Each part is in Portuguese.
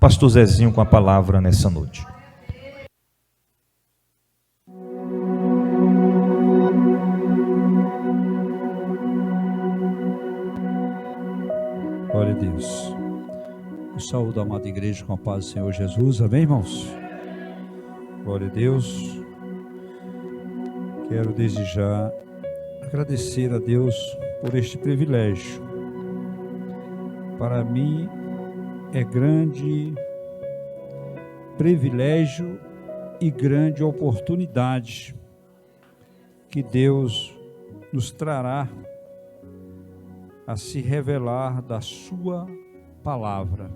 Pastor Zezinho com a palavra nessa noite. Glória a Deus. Eu saúdo a amada igreja com a paz do Senhor Jesus. Amém, irmãos? Glória a Deus. Quero desde já agradecer a Deus por este privilégio. Para mim é grande privilégio e grande oportunidade que Deus nos trará a se revelar da sua palavra.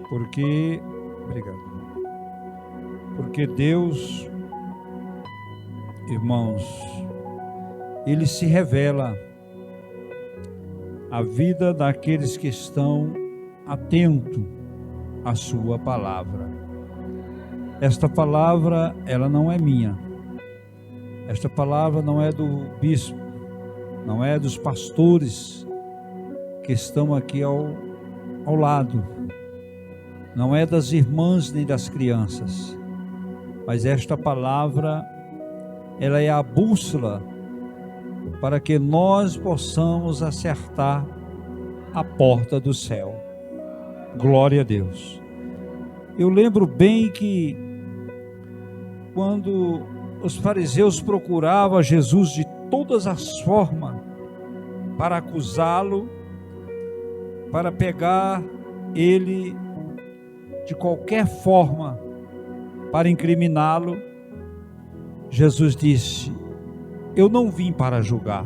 Porque Deus, irmãos, Ele se revela à vida daqueles que estão atentos à sua palavra. Esta palavra, ela não é minha. Esta palavra não é do bispo, não é dos pastores que estão aqui ao lado, não é das irmãs nem das crianças, mas esta palavra, ela é a bússola para que nós possamos acertar a porta do céu. Glória a Deus. Eu lembro bem que quando os fariseus procuravam Jesus de todas as formas para acusá-lo, para pegar ele de qualquer forma para incriminá-lo, Jesus disse: eu não vim para julgar,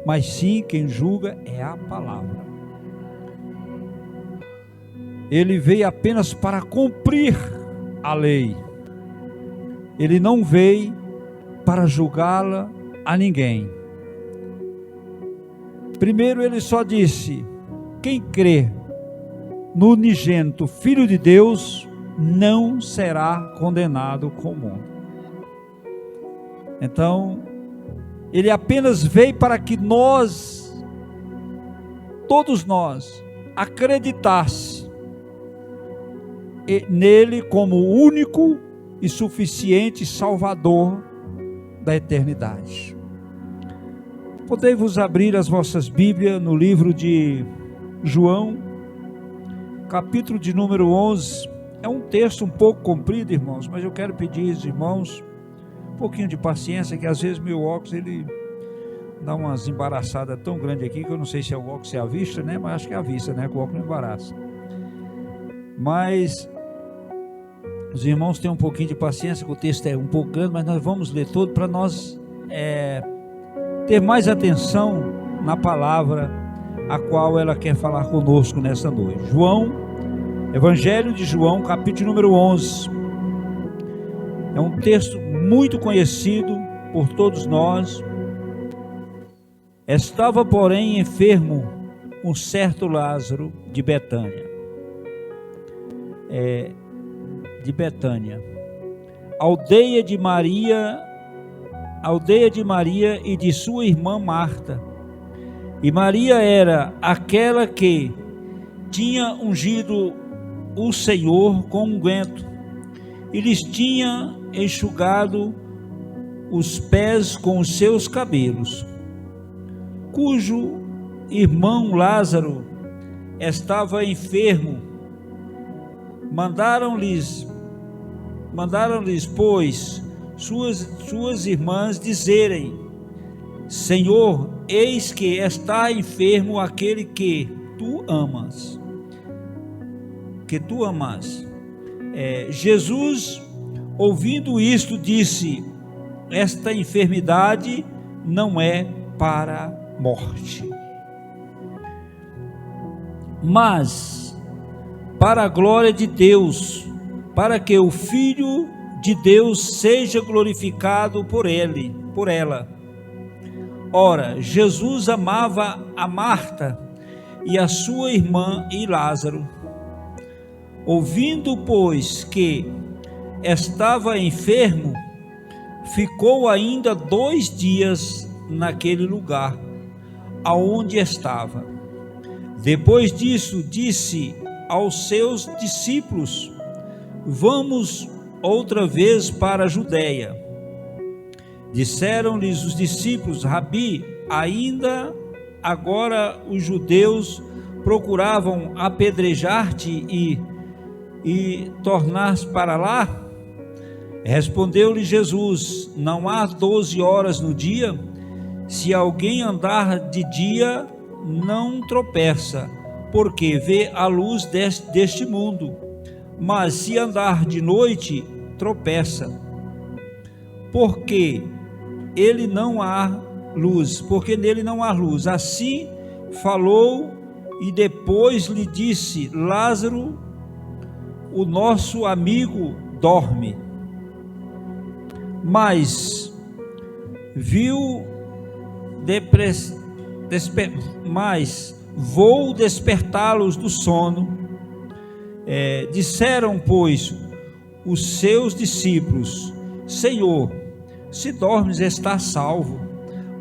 mas sim quem julga é a palavra. Ele veio apenas para cumprir a lei. Ele não veio para julgá-la a ninguém. Primeiro ele só disse: quem crê no unigênito Filho de Deus não será condenado com o mundo. Então, ele apenas veio para que nós, todos nós, acreditasse nele como o único e suficiente Salvador da eternidade. Podei-vos abrir as vossas Bíblias no livro de João, capítulo de número 11. É um texto um pouco comprido, irmãos, mas eu quero pedir aos irmãos um pouquinho de paciência, que às vezes meu óculos ele dá umas embaraçadas tão grandes aqui, que eu não sei se é o óculos, se é a vista, né? Mas acho que é a vista, né? Que o óculos não embaraça. Mas os irmãos têm um pouquinho de paciência, que o texto é um pouco grande, mas nós vamos ler todo para nós ter mais atenção na palavra a qual ela quer falar conosco nessa noite. Evangelho de João, capítulo número 11. É um texto muito conhecido por todos nós. Estava, porém, enfermo um certo Lázaro de Betânia. Aldeia de Maria e de sua irmã Marta. E Maria era aquela que tinha ungido o Senhor com unguento e lhes tinha enxugado os pés com os seus cabelos, cujo irmão Lázaro estava enfermo. Mandaram-lhes, pois, suas irmãs dizerem: Senhor, eis que está enfermo aquele que tu amas. Jesus, ouvindo isto, disse: esta enfermidade não é para a morte, mas para a glória de Deus, para que o Filho de Deus seja glorificado por ela. Ora, Jesus amava a Marta e a sua irmã e Lázaro. Ouvindo, pois, que estava enfermo, ficou ainda 2 dias naquele lugar aonde estava. Depois disso, disse aos seus discípulos: vamos outra vez para a Judeia. Disseram-lhes os discípulos: Rabi, ainda agora os judeus procuravam apedrejar-te e tornar-se para lá? Respondeu-lhe Jesus: não há 12 horas no dia? Se alguém andar de dia, não tropeça, porque vê a luz deste mundo. Mas se andar de noite, tropeça, porque nele não há luz. Assim falou, e depois lhe disse: Lázaro, o nosso amigo, dorme. Mas vou despertá-los do sono. Disseram, pois, os seus discípulos: Senhor, se dormes, está salvo.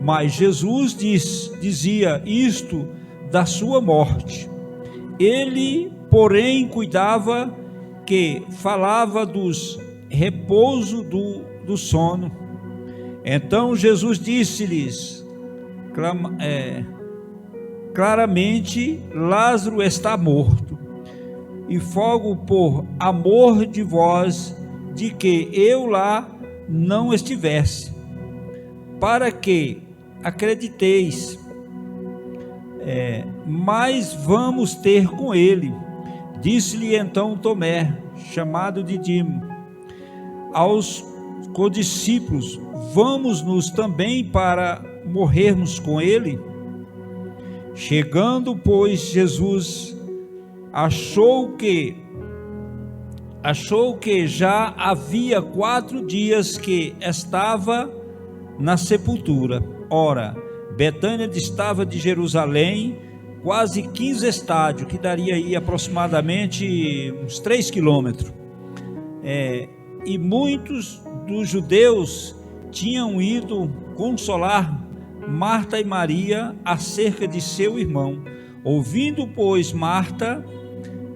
Mas Jesus dizia isto da sua morte. Ele, porém, cuidava que falava dos repouso do sono. Então Jesus disse-lhes claramente: Lázaro está morto, e fogo por amor de vós, de que eu lá não estivesse, para que acrediteis. Mas vamos ter com ele. Disse-lhe então Tomé, chamado Dídimo, aos condiscípulos: vamos-nos também para morrermos com ele? Chegando, pois, Jesus achou que já havia 4 dias que estava na sepultura. Ora, Betânia distava de Jerusalém quase 15 estádios, que daria aí aproximadamente uns 3 quilômetros. E muitos dos judeus tinham ido consolar Marta e Maria acerca de seu irmão. Ouvindo, pois, Marta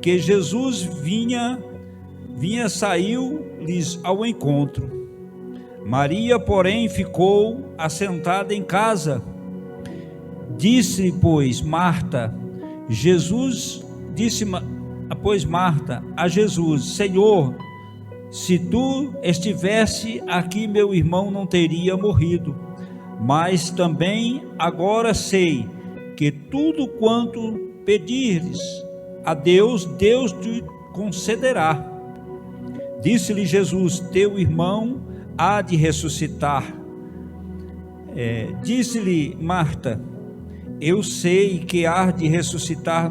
que Jesus vinha, saiu-lhes ao encontro. Maria, porém, ficou assentada em casa. Disse, pois, Marta a Jesus: Senhor, se tu estivesse aqui, meu irmão não teria morrido. Mas também agora sei que tudo quanto pedires a Deus, Deus te concederá. Disse-lhe Jesus: teu irmão há de ressuscitar. Disse-lhe Marta: eu sei que há de ressuscitar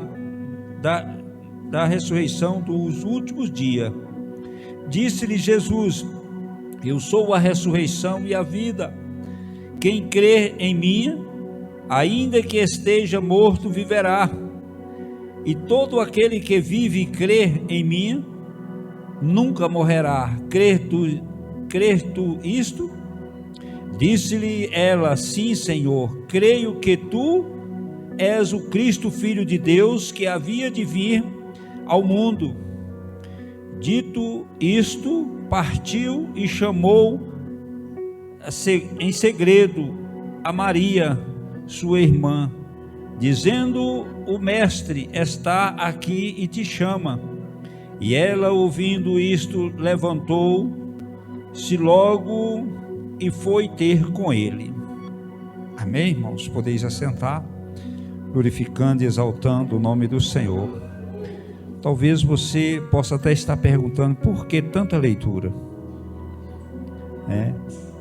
da ressurreição dos últimos dias. Disse-lhe Jesus: eu sou a ressurreição e a vida. Quem crer em mim, ainda que esteja morto, viverá. E todo aquele que vive e crer em mim nunca morrerá. Crer tu isto? Disse-lhe ela: sim, Senhor, creio que tu és o Cristo, Filho de Deus, que havia de vir ao mundo. Dito isto, partiu e chamou em segredo a Maria, sua irmã, dizendo: o mestre está aqui e te chama. E ela, ouvindo isto, levantou-se logo e foi ter com ele. Amém, irmãos? Podeis assentar, glorificando e exaltando o nome do Senhor. Talvez você possa até estar perguntando: por que tanta leitura?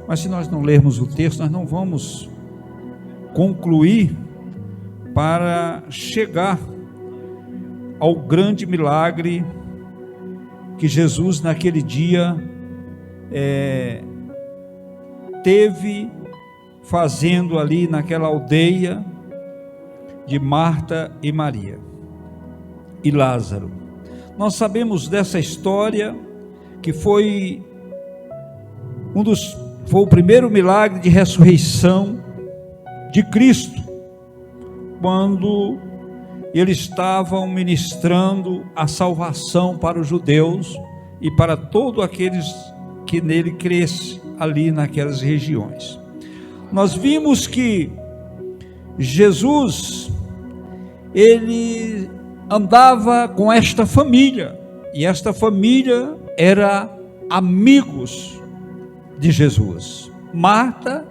Mas se nós não lermos o texto, nós não vamos concluir para chegar ao grande milagre que Jesus naquele dia teve fazendo ali naquela aldeia de Marta e Maria e Lázaro. Nós sabemos dessa história que foi o primeiro milagre de ressurreição de Cristo, quando eles estavam ministrando a salvação para os judeus e para todos aqueles que nele crescem ali naquelas regiões. Nós vimos que Jesus, ele andava com esta família, e esta família era amigos de Jesus. Marta,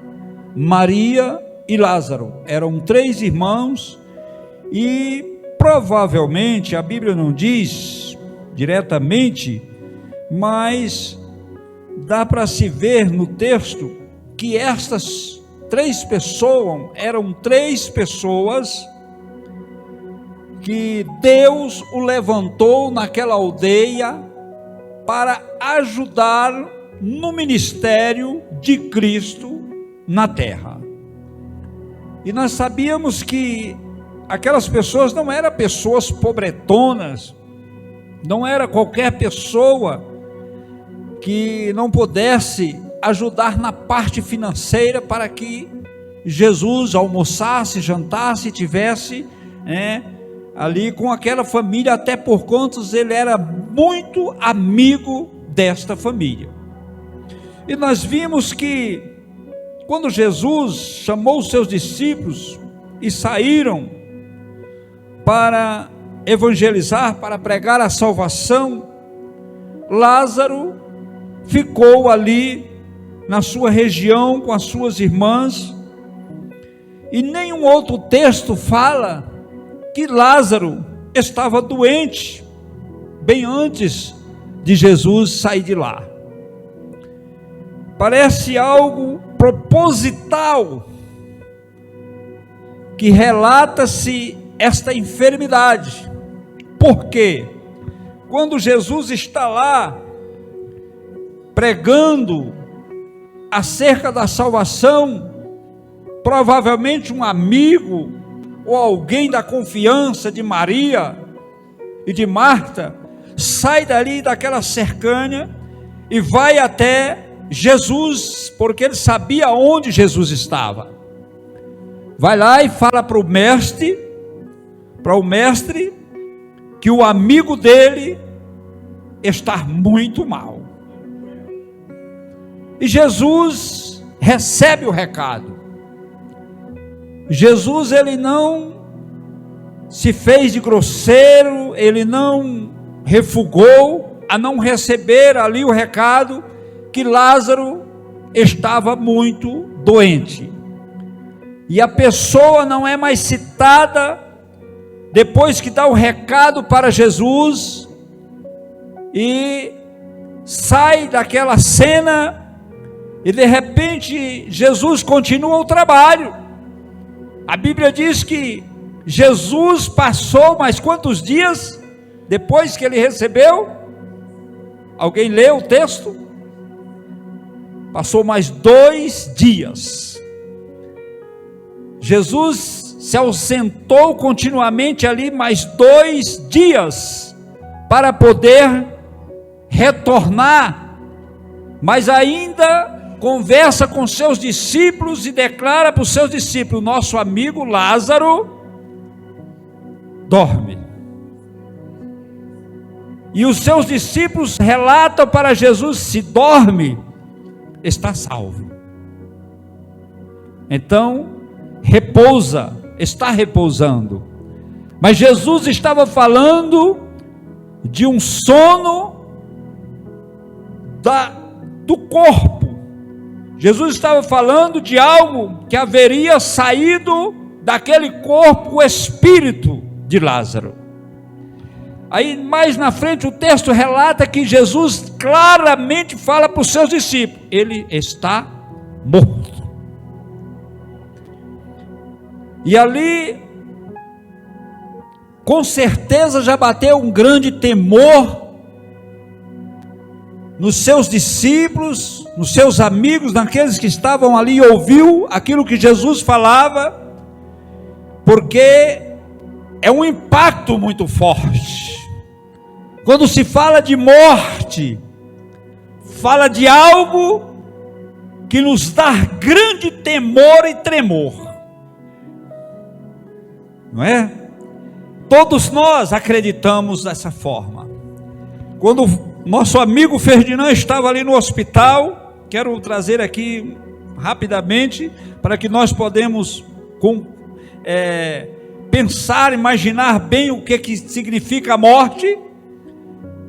Maria e Lázaro eram 3 irmãos, e provavelmente, a Bíblia não diz diretamente, mas dá para se ver no texto que estas 3 pessoas eram 3 pessoas que Deus o levantou naquela aldeia para ajudar no ministério de Cristo na terra. E nós sabíamos que aquelas pessoas não eram pessoas pobretonas, não era qualquer pessoa que não pudesse ajudar na parte financeira para que Jesus almoçasse, jantasse, tivesse ali com aquela família, até por quantos ele era muito amigo desta família. E nós vimos que quando Jesus chamou os seus discípulos e saíram para evangelizar, para pregar a salvação, Lázaro ficou ali na sua região com as suas irmãs, e nenhum outro texto fala que Lázaro estava doente bem antes de Jesus sair de lá. Parece algo proposital que relata-se esta enfermidade, porque quando Jesus está lá pregando acerca da salvação, provavelmente um amigo ou alguém da confiança de Maria e de Marta sai dali daquela cercania e vai até Jesus, porque ele sabia onde Jesus estava. Vai lá e fala para o mestre que o amigo dele está muito mal. E Jesus recebe o recado. Jesus, ele não se fez de grosseiro, ele não refugou a não receber ali o recado que Lázaro estava muito doente. E a pessoa não é mais citada depois que dá o recado para Jesus e sai daquela cena, e de repente Jesus continua o trabalho. A Bíblia diz que Jesus passou mais quantos dias depois que ele recebeu? Alguém leu o texto? Passou mais 2 dias. Jesus se ausentou continuamente ali mais 2 dias para poder retornar, mas ainda conversa com seus discípulos e declara para os seus discípulos: nosso amigo Lázaro dorme. E os seus discípulos relatam para Jesus: se dorme, está salvo. Então, repousa, está repousando. Mas Jesus estava falando de um sono do corpo. Jesus estava falando de algo que haveria saído daquele corpo, o espírito de Lázaro. Aí mais na frente o texto relata que Jesus claramente fala para os seus discípulos: ele está morto. E ali, com certeza já bateu um grande temor nos seus discípulos, nos seus amigos, naqueles que estavam ali e ouviu aquilo que Jesus falava, porque é um impacto muito forte. Quando se fala de morte, fala de algo que nos dá grande temor e tremor, não é? todos nós acreditamos dessa forma. Quando nosso amigo Ferdinand estava ali no hospital, quero trazer aqui rapidamente, para que nós podemos pensar, imaginar bem o que significa a morte,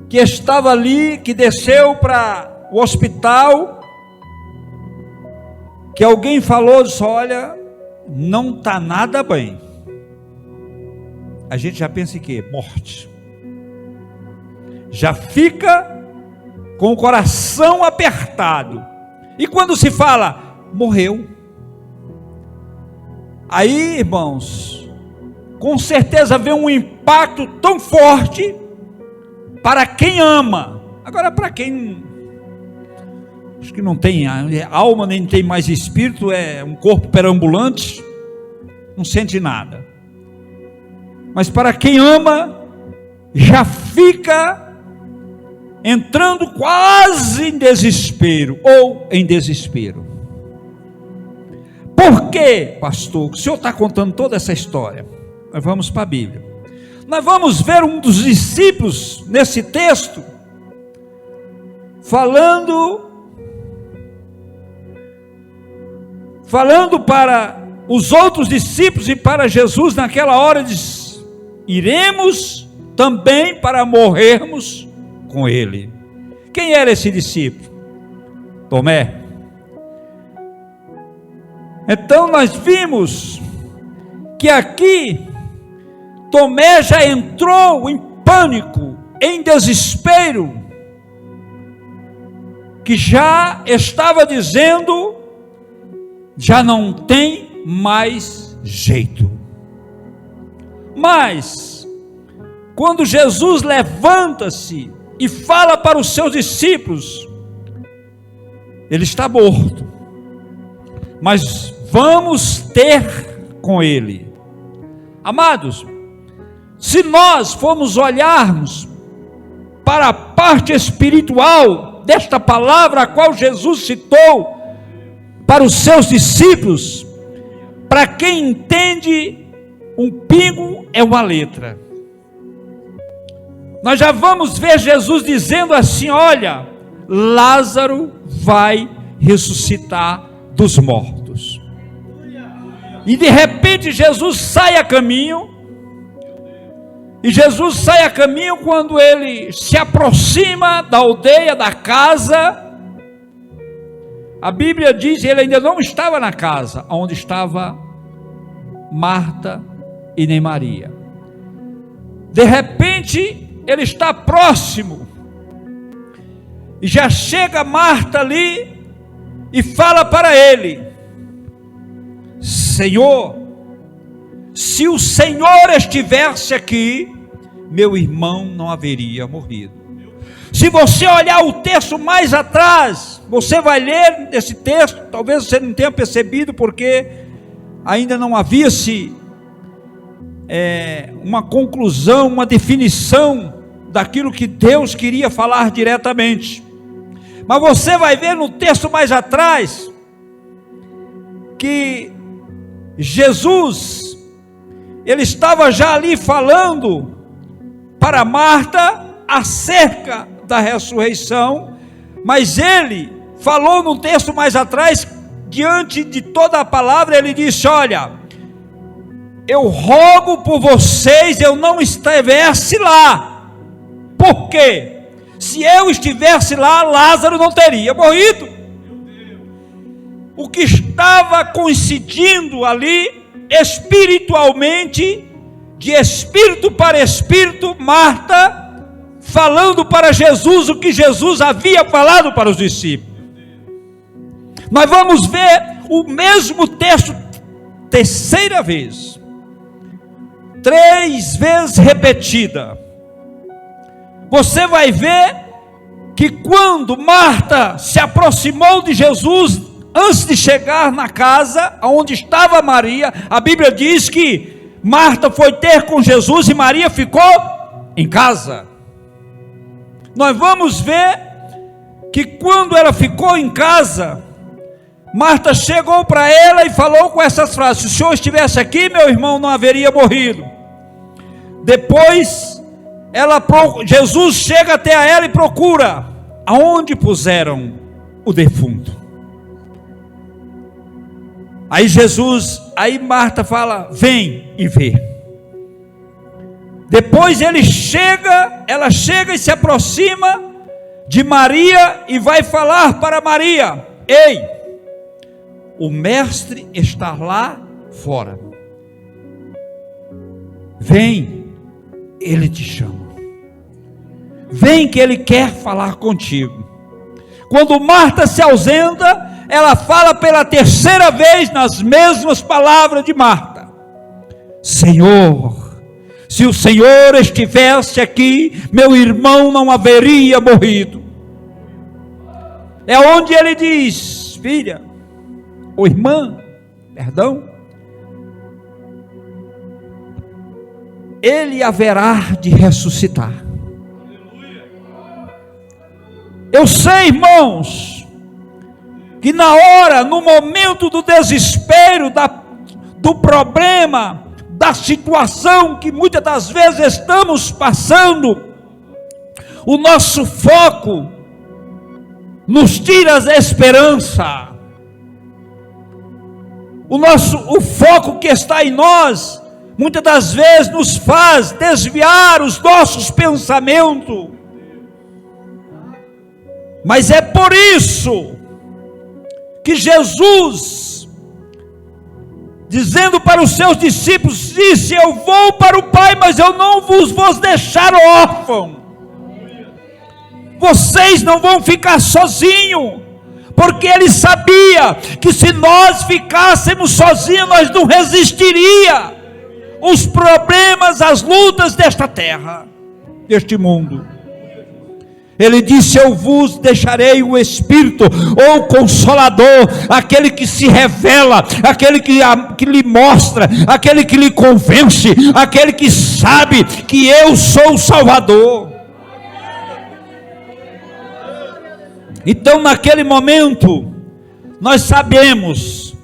que estava ali, que desceu para o hospital, que alguém falou, disse, olha, não está nada bem. A gente já pensa em quê? Morte. Já fica com o coração apertado. E quando se fala, morreu. Aí, irmãos, com certeza vem um impacto tão forte para quem ama. Agora, para quem acho que não tem alma, nem tem mais espírito, é um corpo perambulante, não sente nada. Mas para quem ama, já fica entrando quase em desespero, ou em desespero. Por quê, pastor? O senhor está contando toda essa história? Nós vamos para a Bíblia. Nós vamos ver um dos discípulos nesse texto, falando para os outros discípulos e para Jesus naquela hora, diz, iremos também para morrermos com ele. Quem era esse discípulo? Tomé. Então nós vimos que aqui Tomé já entrou em pânico, em desespero, que já estava dizendo, já não tem mais jeito. Mas quando Jesus levanta-se e fala para os seus discípulos, ele está morto, mas vamos ter com ele. Amados, se nós formos olharmos para a parte espiritual desta palavra a qual Jesus citou para os seus discípulos, para quem entende, um pingo é uma letra. Nós já vamos ver Jesus dizendo assim, olha, Lázaro vai ressuscitar dos mortos. E de repente Jesus sai a caminho, e Jesus sai a caminho quando ele se aproxima da aldeia, da casa. A Bíblia diz que ele ainda não estava na casa, onde estava Marta e nem Maria. De repente, ele está próximo, e já chega Marta ali, e fala para ele, Senhor, se o Senhor estivesse aqui, meu irmão não haveria morrido. Se você olhar o texto mais atrás, você vai ler esse texto, talvez você não tenha percebido, porque ainda não havia-se uma conclusão, uma definição daquilo que Deus queria falar diretamente. Mas você vai ver no texto mais atrás, que Jesus, ele estava já ali falando para Marta acerca da ressurreição, mas ele falou no texto mais atrás, diante de toda a palavra, ele disse, olha, eu rogo por vocês, eu não estivesse lá. Por quê? Se eu estivesse lá, Lázaro não teria morrido. O que estava coincidindo ali, espiritualmente, de espírito para espírito, Marta falando para Jesus o que Jesus havia falado para os discípulos. Nós vamos ver o mesmo texto terceira vez, 3 vezes repetida. Você vai ver que quando Marta se aproximou de Jesus, antes de chegar na casa onde estava Maria, a Bíblia diz que Marta foi ter com Jesus e Maria ficou em casa. Nós vamos ver que quando ela ficou em casa, Marta chegou para ela e falou com essas frases, se o Senhor estivesse aqui, meu irmão não haveria morrido. Depois, Jesus chega até a ela e procura aonde puseram o defunto. Aí Marta fala: vem e vê. Depois ela chega e se aproxima de Maria e vai falar para Maria: ei, o mestre está lá fora, vem, ele te chama, vem que ele quer falar contigo. Quando Marta se ausenta, ela fala pela terceira vez nas mesmas palavras de Marta: Senhor, se o Senhor estivesse aqui, meu irmão não haveria morrido. É onde ele diz: filha, ou irmã, perdão, ele haverá de ressuscitar. Eu sei, irmãos, que na hora, no momento do desespero, do problema, da situação que muitas das vezes estamos passando, o nosso foco nos tira a esperança. O foco que está em nós, muitas das vezes nos faz desviar os nossos pensamentos. Mas é por isso que Jesus, dizendo para os seus discípulos, disse: eu vou para o Pai, mas eu não vos vou deixar órfão. Vocês não vão ficar sozinhos, porque ele sabia que se nós ficássemos sozinhos, nós não resistiríamos os problemas, as lutas desta terra, deste mundo. Ele disse: eu vos deixarei o Espírito, ou o Consolador, aquele que se revela, aquele que lhe mostra, aquele que lhe convence, aquele que sabe que eu sou o Salvador. Então, naquele momento, nós sabemos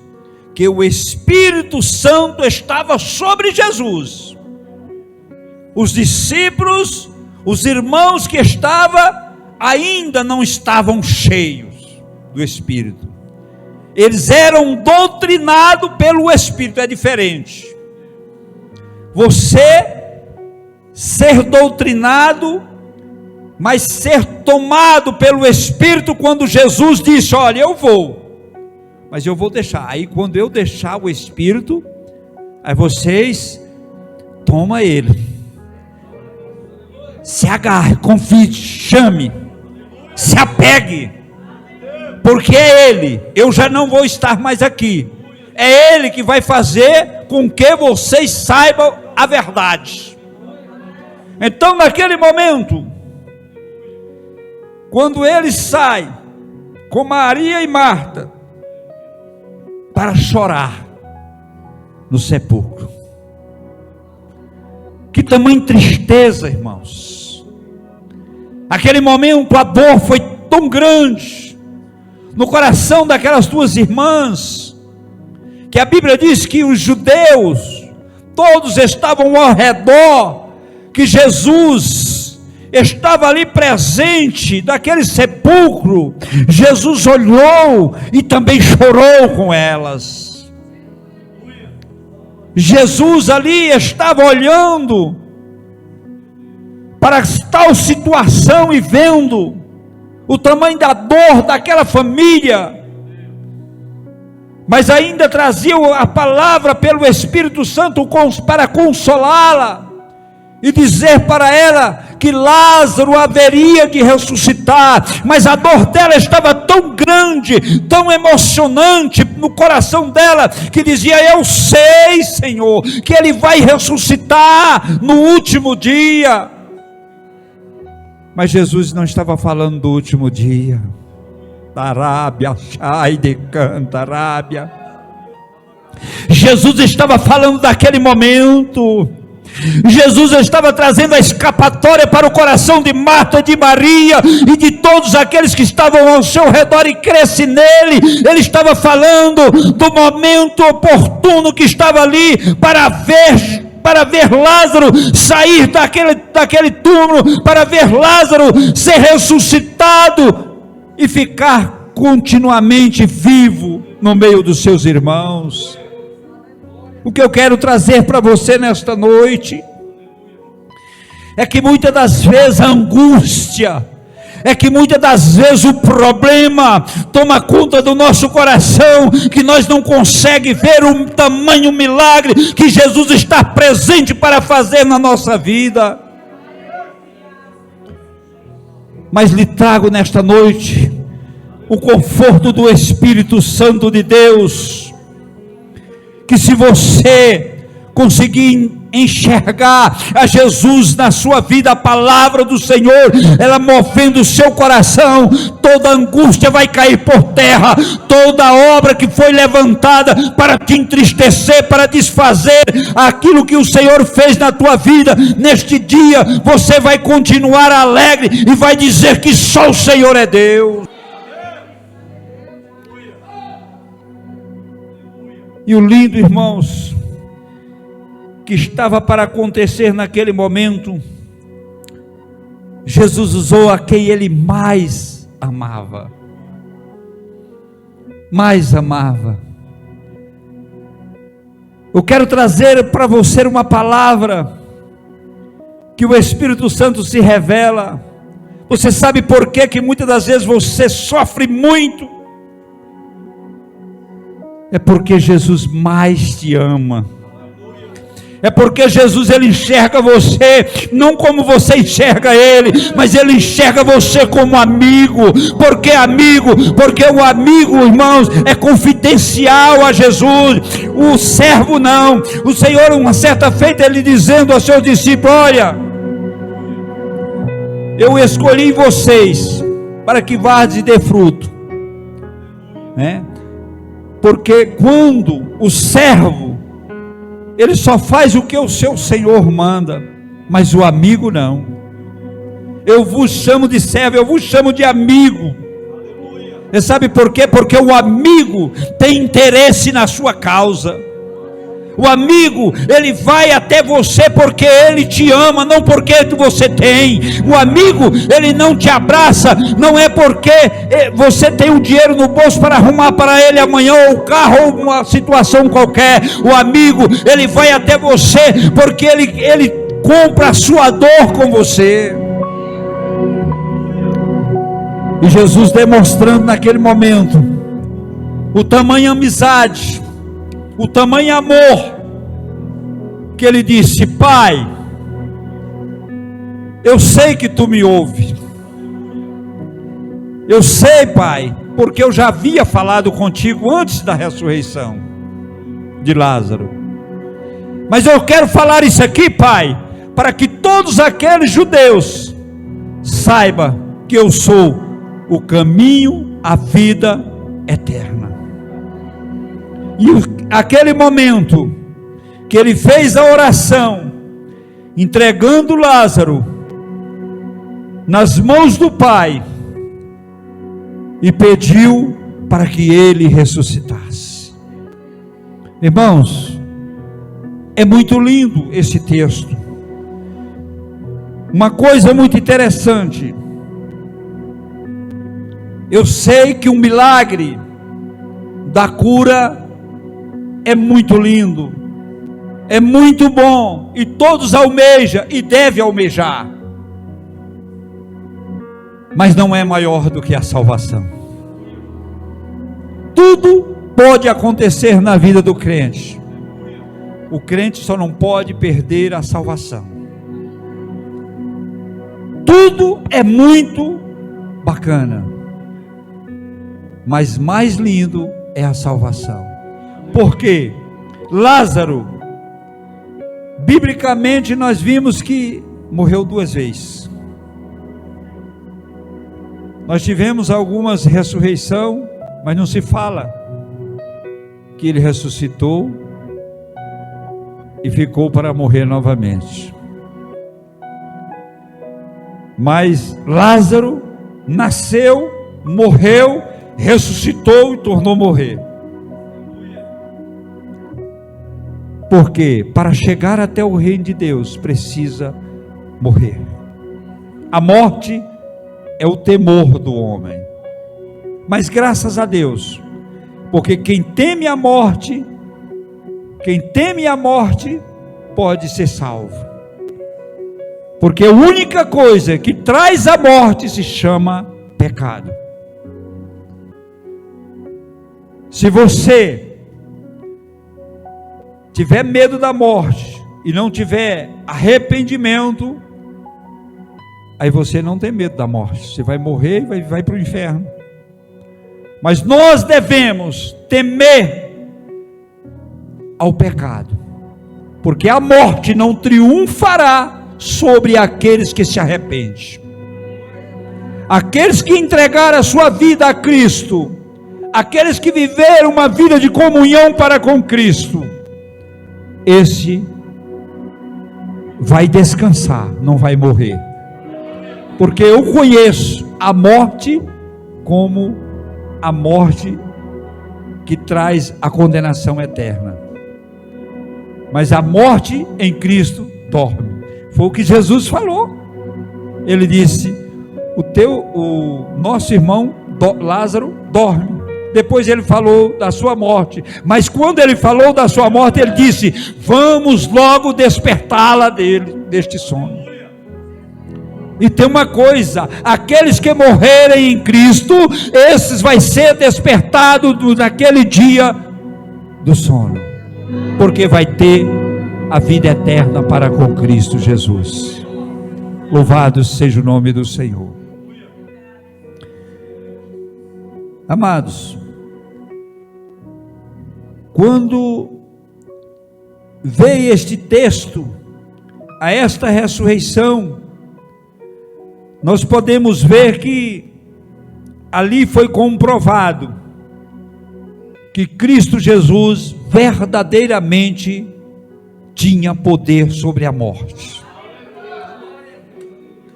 que o Espírito Santo estava sobre Jesus. Os discípulos, os irmãos que ainda não estavam cheios do Espírito. Eles eram doutrinados pelo Espírito. É diferente você ser doutrinado, mas ser tomado pelo Espírito. Quando Jesus disse: olha, eu vou, mas eu vou deixar. Aí quando eu deixar o Espírito, aí vocês tomam ele. Se agarre, confie, chame, se apegue, porque é ele. Eu já não vou estar mais aqui. É ele que vai fazer com que vocês saibam a verdade. Então, naquele momento, quando ele sai com Maria e Marta para chorar no sepulcro, que tamanha tristeza, irmãos. Aquele momento a dor foi tão grande no coração daquelas duas irmãs, que a Bíblia diz que os judeus todos estavam ao redor, que Jesus estava ali presente daquele sepulcro. Jesus olhou e também chorou com elas. Jesus ali estava olhando para tal situação e vendo o tamanho da dor daquela família, mas ainda trazia a palavra pelo Espírito Santo para consolá-la e dizer para ela que Lázaro haveria de ressuscitar. Mas a dor dela estava tão grande, tão emocionante no coração dela, que dizia: eu sei, Senhor, que ele vai ressuscitar no último dia. Mas Jesus não estava falando do último dia. Arábia, Chai de Cantarábia. Jesus estava falando daquele momento. Jesus estava trazendo a escapatória para o coração de Marta, de Maria e de todos aqueles que estavam ao seu redor, e cresce nele. Ele estava falando do momento oportuno que estava ali para ver para ver Lázaro sair daquele túmulo, para ver Lázaro ser ressuscitado e ficar continuamente vivo no meio dos seus irmãos. O que eu quero trazer para você nesta noite é que muitas das vezes a angústia, é que muitas das vezes o problema toma conta do nosso coração, que nós não conseguimos ver o tamanho milagre que Jesus está presente para fazer na nossa vida. Mas lhe trago nesta noite o conforto do Espírito Santo de Deus, que se você conseguir enxergar a Jesus na sua vida, a palavra do Senhor, ela movendo o seu coração, toda angústia vai cair por terra, toda obra que foi levantada para te entristecer, para desfazer aquilo que o Senhor fez na tua vida, neste dia, você vai continuar alegre, e vai dizer que só o Senhor é Deus. E o lindo, irmãos, que estava para acontecer naquele momento, Jesus usou a quem ele mais amava. Eu quero trazer para você uma palavra que o Espírito Santo se revela. Você sabe por que muitas das vezes você sofre muito? É porque Jesus mais te ama. É porque Jesus, ele enxerga você, não como você enxerga ele, mas ele enxerga você como amigo. Por que amigo? Porque o amigo, irmãos, é confidencial a Jesus, o servo não. O Senhor, uma certa feita, ele dizendo aos seus discípulos: olha, eu escolhi vocês para que vades e dê fruto, né? Porque quando o servo, ele só faz o que o seu Senhor manda, mas o amigo não. Eu vos chamo de servo, eu vos chamo de amigo. Você sabe por quê? Porque o amigo tem interesse na sua causa. O amigo, ele vai até você porque ele te ama, não porque você tem. O amigo, ele não te abraça, não é porque você tem o dinheiro no bolso para arrumar para ele amanhã, ou o carro, ou uma situação qualquer. O amigo, ele vai até você porque ele compra a sua dor com você. E Jesus demonstrando naquele momento o tamanho amizade, o tamanho amor, que ele disse: Pai, eu sei que tu me ouves, eu sei, Pai, porque eu já havia falado contigo antes da ressurreição de Lázaro, mas eu quero falar isso aqui, Pai, para que todos aqueles judeus saibam que eu sou o caminho, a vida eterna. E aquele momento que ele fez a oração, entregando Lázaro nas mãos do Pai, e pediu para que ele ressuscitasse. Irmãos, é muito lindo esse texto. Uma coisa muito interessante, eu sei que o milagre da cura é muito lindo, é muito bom, e todos almejam e devem almejar, mas não é maior do que a salvação. Tudo pode acontecer na vida do crente, o crente só não pode perder a salvação. Tudo é muito bacana, mas mais lindo é a salvação. Porque Lázaro, biblicamente nós vimos que morreu 2 vezes. Nós tivemos algumas ressurreição, mas não se fala que ele ressuscitou e ficou para morrer novamente. Mas Lázaro nasceu, morreu, ressuscitou e tornou a morrer. Porque para chegar até o reino de Deus precisa morrer. A morte é o temor do homem. Mas graças a Deus, porque quem teme a morte pode ser salvo. Porque a única coisa que traz a morte se chama pecado. Se você tiver medo da morte e não tiver arrependimento, aí você não tem medo da morte. Você vai morrer e vai para o inferno. Mas nós devemos temer ao pecado, porque a morte não triunfará sobre aqueles que se arrependem. Aqueles que entregaram a sua vida a Cristo, aqueles que viveram uma vida de comunhão para com Cristo, esse vai descansar, não vai morrer. Porque eu conheço a morte como a morte que traz a condenação eterna. Mas a morte em Cristo dorme. Foi o que Jesus falou. Ele disse: o nosso irmão Lázaro dorme. Depois ele falou da sua morte. Mas quando ele falou da sua morte, ele disse: vamos logo despertá-la deste sono. E tem uma coisa: aqueles que morrerem em Cristo, esses vai ser despertado naquele dia do sono, porque vai ter a vida eterna para com Cristo Jesus. Louvado seja o nome do Senhor. Amados, quando veio este texto, a esta ressurreição, nós podemos ver que ali foi comprovado que Cristo Jesus verdadeiramente tinha poder sobre a morte.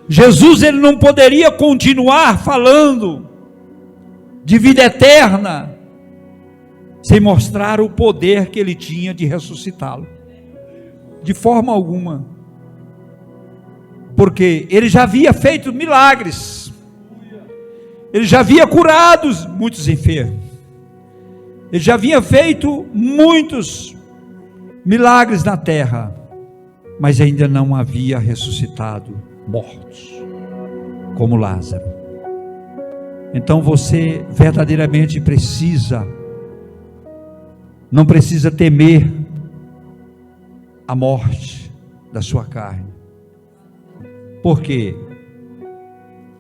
Jesus, ele não poderia continuar falando de vida eterna sem mostrar o poder que ele tinha de ressuscitá-lo, de forma alguma. Porque ele já havia feito milagres, ele já havia curado muitos enfermos, ele já havia feito muitos milagres na terra, mas ainda não havia ressuscitado mortos, como Lázaro. Então você verdadeiramente não precisa temer a morte da sua carne, porque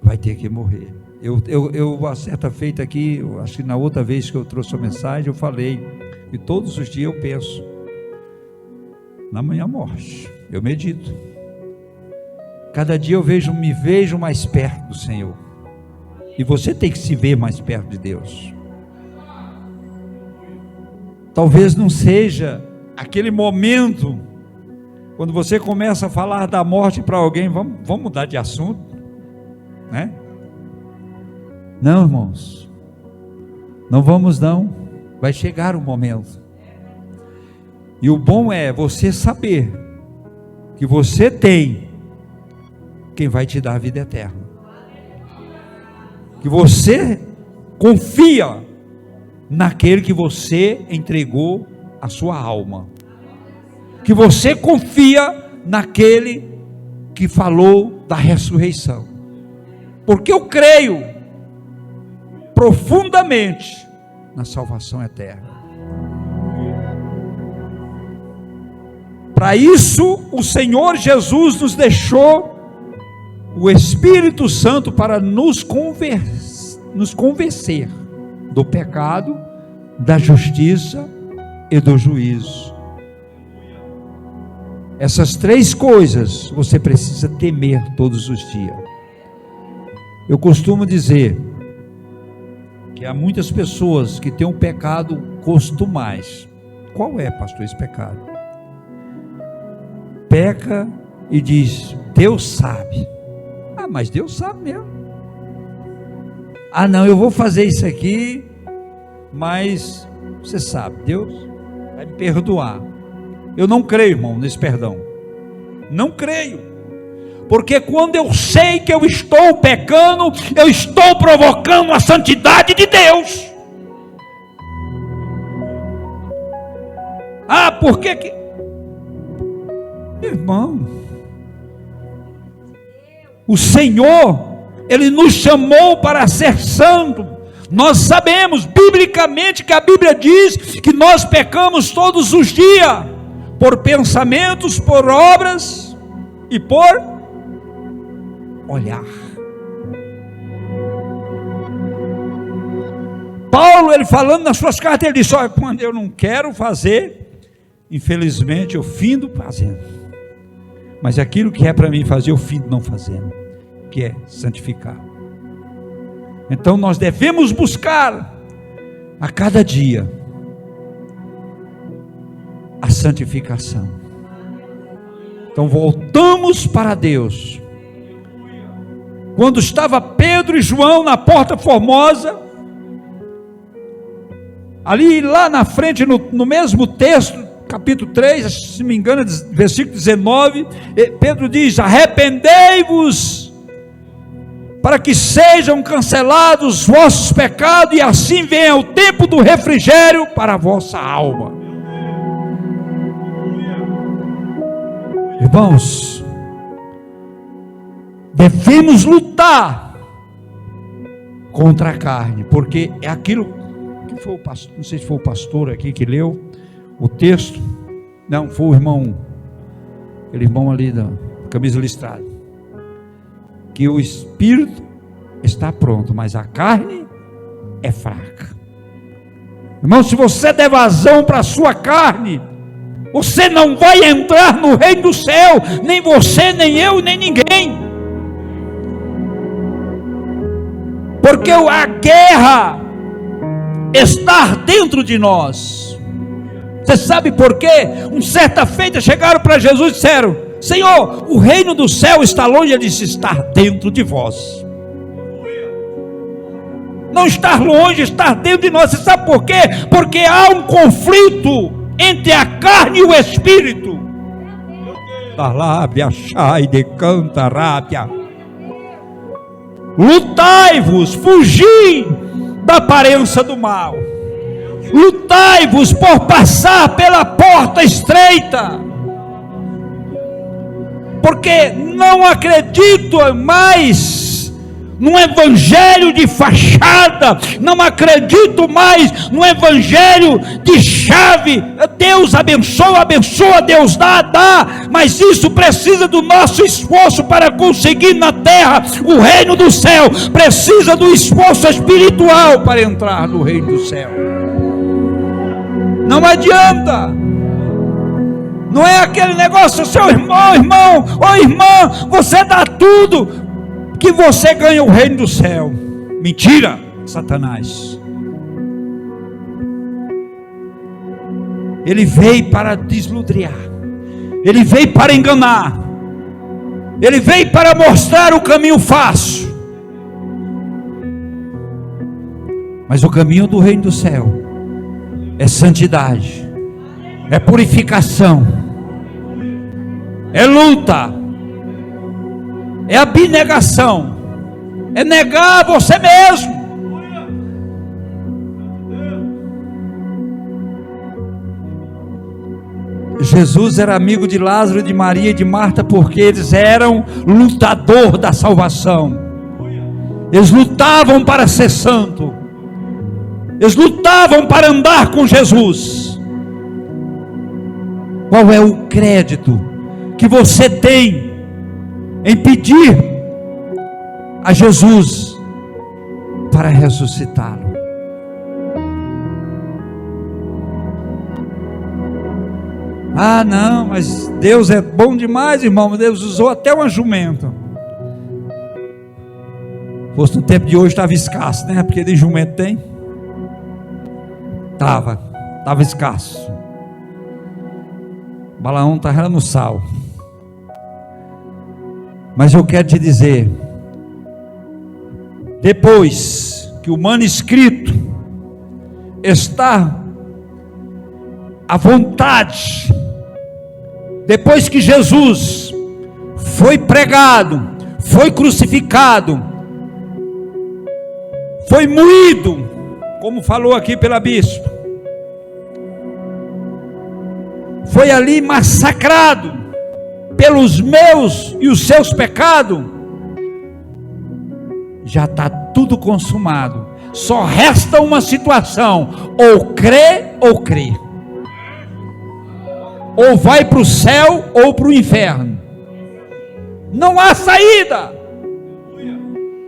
vai ter que morrer. Eu a certa feita aqui, acho que na outra vez que eu trouxe a mensagem, eu falei, e todos os dias eu penso na minha morte, eu medito, cada dia eu me vejo mais perto do Senhor, e você tem que se ver mais perto de Deus. Talvez não seja aquele momento, quando você começa a falar da morte para alguém, vamos mudar de assunto, né? Não, irmãos, não vamos não, vai chegar o momento, e o bom é você saber, que você tem quem vai te dar a vida eterna, que você confia naquele que você entregou a sua alma, que você confia naquele que falou da ressurreição, porque eu creio profundamente na salvação eterna. Para isso o Senhor Jesus nos deixou o Espírito Santo para nos convencer do pecado, da justiça e do juízo. Essas três coisas você precisa temer todos os dias. Eu costumo dizer que há muitas pessoas que têm um pecado costumais. Qual é, pastor, esse pecado? Peca e diz: Deus sabe. Ah, mas Deus sabe mesmo. Ah, não, eu vou fazer isso aqui, mas você sabe, Deus vai me perdoar. Eu não creio, irmão, nesse perdão. Não creio. Porque quando eu sei que eu estou pecando, eu estou provocando a santidade de Deus. Ah, por que que... Irmão, o Senhor, Ele nos chamou para ser santo. Nós sabemos, biblicamente, que a Bíblia diz que nós pecamos todos os dias, por pensamentos, por obras e por olhar. Paulo, ele falando nas suas cartas, ele disse: olha, quando eu não quero fazer, infelizmente eu findo fazendo, mas aquilo que é para mim fazer, eu findo não fazendo, que é santificar. Então nós devemos buscar a cada dia a santificação. Então voltamos para Deus. Quando estava Pedro e João na Porta Formosa, ali lá na frente, no mesmo texto, capítulo 3, se não me engano, versículo 19, Pedro diz: arrependei-vos, para que sejam cancelados os vossos pecados, e assim venha o tempo do refrigério para a vossa alma. Irmãos, devemos lutar contra a carne, porque é aquilo que foi o pastor, não sei se foi o pastor aqui que leu o texto, não, foi o irmão, aquele irmão ali da camisa listrada, que o espírito está pronto, mas a carne é fraca. Irmão, se você der vazão para a sua carne, você não vai entrar no reino do céu, nem você, nem eu, nem ninguém. Porque a guerra está dentro de nós. Você sabe por quê? Certa feita chegaram para Jesus e disseram: Senhor, o reino do céu está longe. Ele disse: está dentro de vós. Não estar longe, estar dentro de nós. Você sabe por quê? Porque há um conflito entre a carne e o espírito. Talábia, chai de canta, rábia. Lutai-vos, fugi da aparência do mal. Lutai-vos por passar pela porta estreita. Porque não acredito mais num evangelho de fachada, não acredito mais no evangelho de chave. Deus abençoa, Deus dá, mas isso precisa do nosso esforço para conseguir na terra o reino do céu. Precisa do esforço espiritual para entrar no reino do céu. Não adianta. Não é aquele negócio: seu irmão, ou irmã, você dá tudo que você ganha o reino do céu. Mentira, Satanás. Ele veio para desludriar, ele veio para enganar, ele veio para mostrar o caminho fácil. Mas o caminho do reino do céu é santidade, é purificação, é luta, é abnegação, é negar você mesmo. Jesus era amigo de Lázaro, de Maria e de Marta, porque eles eram lutador da salvação. Eles lutavam para ser santo, eles lutavam para andar com Jesus. Qual é o crédito que você tem em pedir a Jesus para ressuscitá-lo? Ah, não, mas Deus é bom demais, irmão. Deus usou até uma jumenta. Fosse no tempo de hoje, estava escasso, né? Porque de jumento tem. Estava escasso. Balaão estava no sal. Mas eu quero te dizer, depois que o manuscrito está à vontade depois que Jesus foi pregado, foi crucificado, foi moído, como falou aqui pela bispa, foi ali massacrado pelos meus e os seus pecados, já está tudo consumado. Só resta uma situação: ou crê ou crê, ou vai para o céu ou para o inferno. Não há saída.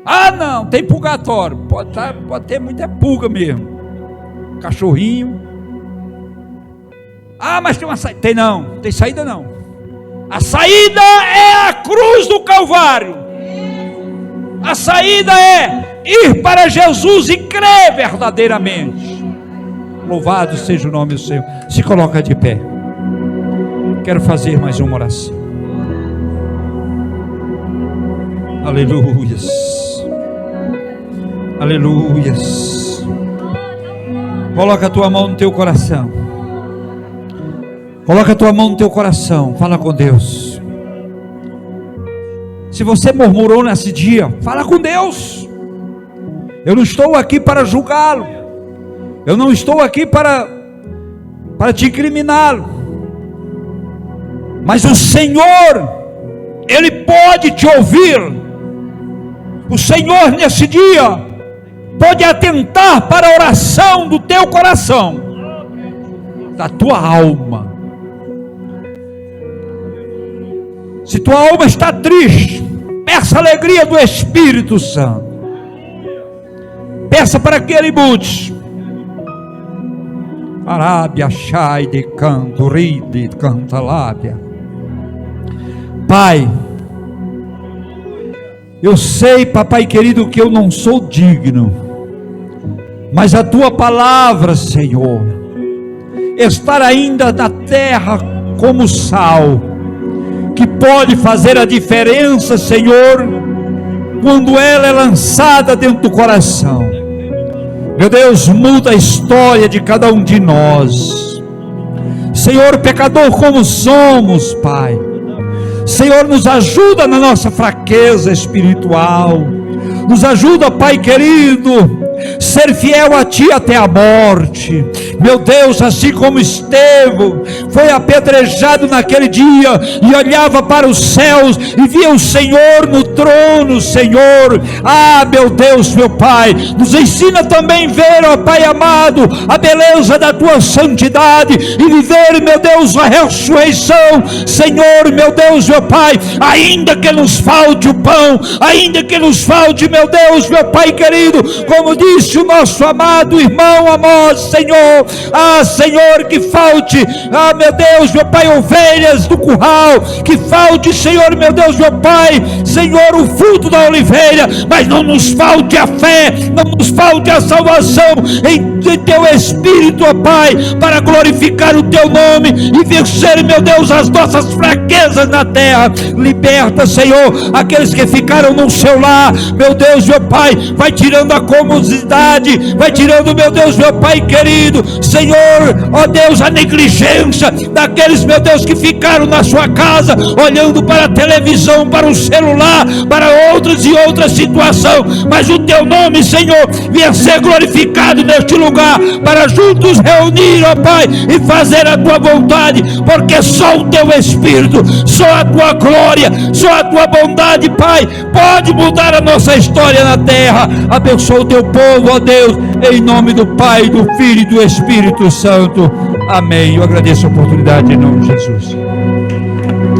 Ah, não, tem purgatório. Pode ter muita pulga mesmo, cachorrinho. Ah, mas tem uma saída. Tem saída não. A saída é a cruz do Calvário. A saída é ir para Jesus e crer verdadeiramente. Louvado seja o nome do Senhor. Se coloca de pé. Quero fazer mais uma oração. Aleluias. Aleluias. Coloca a tua mão no teu coração. Coloca a tua mão no teu coração. Fala com Deus. Se você murmurou nesse dia, fala com Deus. Eu não estou aqui para julgá-lo. Eu não estou aqui para te incriminá-lo. Mas o Senhor, Ele pode te ouvir. O Senhor nesse dia pode atentar para a oração do teu coração, da tua alma. Se tua alma está triste, peça a alegria do Espírito Santo. Peça para que Ele mude. Arábia, chai de canto, ride, canta lábia. Pai, eu sei, papai querido, que eu não sou digno, mas a tua palavra, Senhor, estar ainda na terra como sal, que pode fazer a diferença, Senhor, quando ela é lançada dentro do coração. Meu Deus, muda a história de cada um de nós. Senhor, pecador como somos, Pai, Senhor, nos ajuda na nossa fraqueza espiritual. Nos ajuda, Pai querido, ser fiel a Ti até a morte. Meu Deus, assim como Estevão foi apedrejado naquele dia e olhava para os céus e via o Senhor no trono, Senhor. Ah, meu Deus, meu Pai, nos ensina também ver, ó Pai amado, a beleza da Tua santidade e viver, meu Deus, a ressurreição, Senhor, meu Deus, meu Pai, ainda que nos falte o pão, ainda que nos falte, meu Deus, meu Pai querido, como disse o nosso amado irmão Amós, Senhor, ah, Senhor, que falte, ah, meu Deus, meu Pai, ovelhas do curral, que falte, Senhor, meu Deus, meu Pai, Senhor, o fruto da oliveira, mas não nos falte a fé, não nos falte a salvação em Teu Espírito, ó Pai, para glorificar o Teu nome e vencer, meu Deus, as nossas fraquezas na terra. Liberta, Senhor, aqueles que ficaram no seu lar, meu Deus, meu Pai, vai tirando a comodidade, vai tirando, meu Deus, meu Pai querido, Senhor, ó Deus, a negligência daqueles, meu Deus, que ficaram na sua casa, olhando para a televisão, para o celular, para outras e outras situações, mas o Teu nome, Senhor, venha ser glorificado neste lugar, para juntos reunir, ó Pai, e fazer a Tua vontade, porque só o Teu Espírito, só a Tua glória, só a Tua bondade, Pai, pode mudar a nossa história na terra. Abençoa o Teu povo, ó Deus, em nome do Pai, do Filho e do Espírito Santo. Amém. Eu agradeço a oportunidade em nome de Jesus.